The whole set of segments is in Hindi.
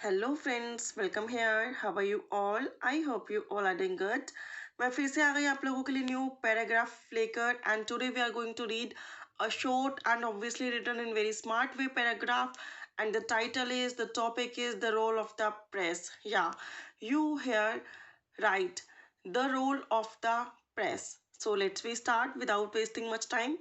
Hello friends, welcome here. How are you all? I hope you all are doing good. मैं फिर से आ गई आप लोगों के लिए न्यू पैराग्राफ लेकर and today we are going to read a short and obviously written in very smart way paragraph, and the title is, the topic is the role of the press. Yeah, you hear right, the role of the press. So let's we start without wasting much time.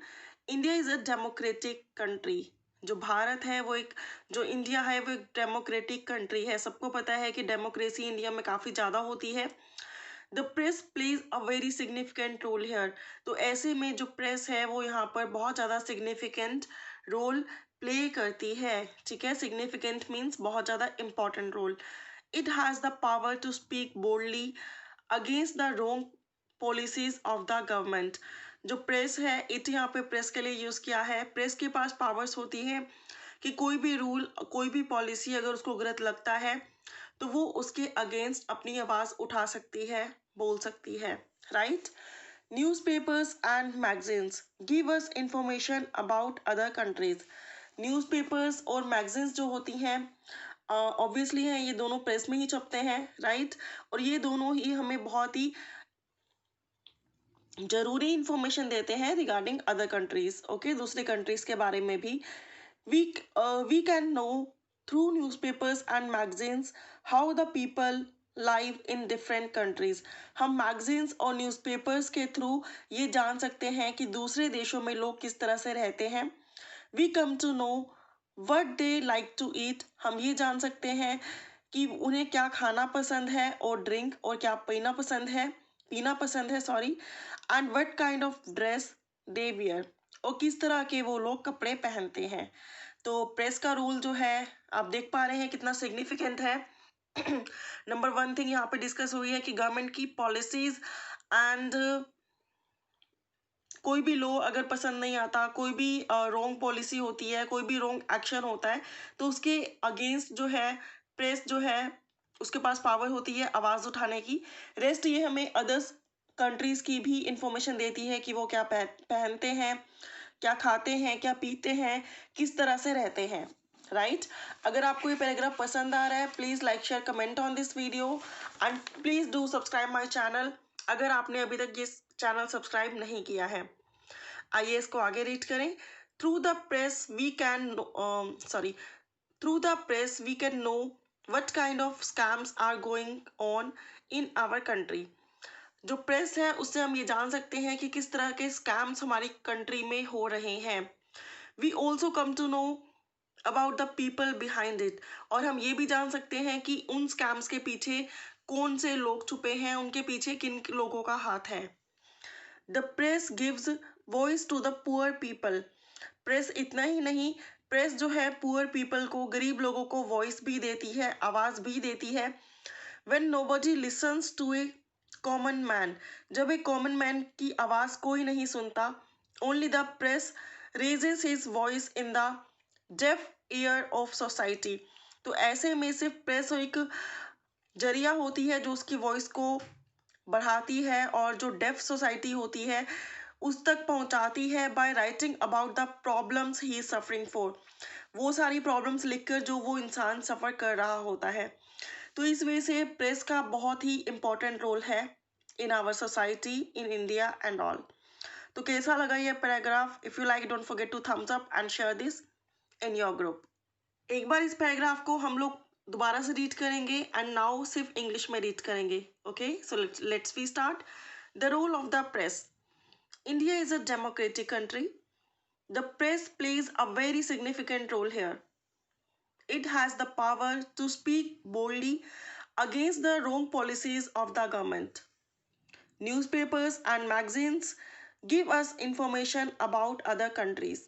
India is a democratic country. जो भारत है वो एक, जो इंडिया है वो एक डेमोक्रेटिक कंट्री है। सबको पता है कि डेमोक्रेसी इंडिया में काफ़ी ज़्यादा होती है। The press plays a very significant role here. तो ऐसे में जो प्रेस है वो यहाँ पर बहुत ज़्यादा सिग्निफिकेंट रोल प्ले करती है। ठीक है, सिग्निफिकेंट मीन्स बहुत ज़्यादा important role. It has the power to speak boldly against the wrong policies of the government. जो प्रेस है, इट यहाँ पे प्रेस के लिए यूज़ किया है। प्रेस के पास पावर्स होती है कि कोई भी रूल, कोई भी पॉलिसी अगर उसको गलत लगता है तो वो उसके अगेंस्ट अपनी आवाज़ उठा सकती है, बोल सकती है। Right. Newspapers and magazines give us information about other countries. Newspapers और मैगजीन्स जो होती हैं, ऑब्वियसली हैं, ये दोनों प्रेस में ही छपते हैं। राइट। और ये दोनों ही हमें बहुत ही जरूरी इंफॉर्मेशन देते हैं रिगार्डिंग अदर कंट्रीज। ओके, दूसरे कंट्रीज के बारे में भी we can know through newspapers and magazines how the people live in different countries. हम मैगजीन्स और न्यूज़पेपर्स के थ्रू ये जान सकते हैं कि दूसरे देशों में लोग किस तरह से रहते हैं। we come to know what they like to eat. हम ये जान सकते हैं कि उन्हें क्या खाना पसंद है, और ड्रिंक, और क्या पीना पसंद है, sorry. And what kind of dress they wear, और किस तरह के वो लोग कपड़े पहनते हैं। तो प्रेस का रोल जो है, आप देख पा रहे हैं कितना सिग्निफिकेंट है। नंबर वन थिंग यहाँ पे डिस्कस हुई है कि गवर्नमेंट की पॉलिसीज एंड कोई भी लॉ अगर पसंद नहीं आता, कोई भी रॉन्ग पॉलिसी होती है, कोई भी रॉन्ग एक्शन होता है, तो उसके अगेंस्ट जो है प्रेस जो है उसके पास पावर होती है आवाज़ उठाने की। रेस्ट ये हमें अदर्स कंट्रीज की भी इंफॉर्मेशन देती है कि वो क्या पहनते हैं, क्या खाते हैं, क्या पीते हैं, किस तरह से रहते हैं। राइट। अगर आपको ये पैराग्राफ पसंद आ रहा है, please like share comment on this video and please do subscribe my channel अगर आपने अभी तक ये चैनल सब्सक्राइब नहीं किया है। आइए इसको आगे रीड करें। Through the press we can sorry through the press we can know what kind of scams are going on in our country. जो प्रेस है उससे हम ये जान सकते हैं कि किस तरह के स्कैम्स हमारी कंट्री में हो रहे हैं। We also come to know about the people behind it. और हम ये भी जान सकते हैं कि उन स्कैम्स के पीछे कौन से लोग छुपे हैं, उनके पीछे किन लोगों का हाथ है। The press gives voice to the poor people. Press इतना ही नहीं, प्रेस जो है पुअर पीपल को, गरीब लोगों को वॉइस भी देती है, आवाज़ भी देती है। When nobody listens to a common man, जब एक कॉमन मैन की आवाज़ कोई नहीं सुनता, only the press raises his voice in the deaf ear of society. तो ऐसे में सिर्फ प्रेस एक जरिया होती है जो उसकी वॉइस को बढ़ाती है और जो डेफ सोसाइटी होती है उस तक पहुंचाती है by writing about the problems he is suffering for. वो सारी प्रॉब्लम्स लिखकर जो वो इंसान सफ़र कर रहा होता है। तो इस वजह से प्रेस का बहुत ही इम्पोर्टेंट रोल है in our society, in India and all. तो कैसा लगा ये paragraph? If you like, don't forget to thumbs up and share this in your group. एक बार इस पैराग्राफ को हम लोग दोबारा से रीड करेंगे एंड नाउ सिर्फ इंग्लिश में रीड करेंगे। Okay, so let's we start. The role of the press. India is a democratic country. The press plays a very significant role here. It has the power to speak boldly against the wrong policies of the government. Newspapers and magazines give us information about other countries.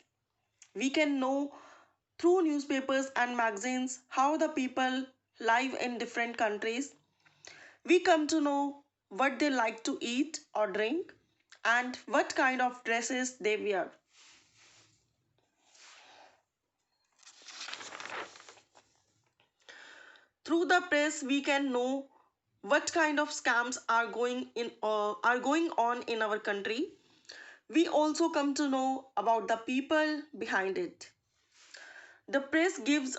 We can know through newspapers and magazines how the people live in different countries. We come to know what they like to eat or drink and what kind of dresses they wear. Through the press, we can know what kind of scams are going on in our country. We also come to know about the people behind it. The press gives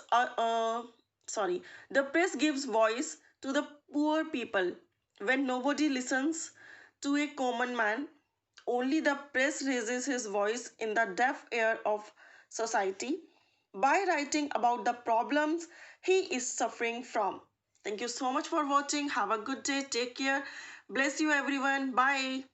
sorry, the press gives voice to the poor people. When nobody listens to a common man, only the press raises his voice in the deaf ear of society by writing about the problems he is suffering from. Thank you so much for watching. Have a good day. Take care. Bless you, everyone. Bye.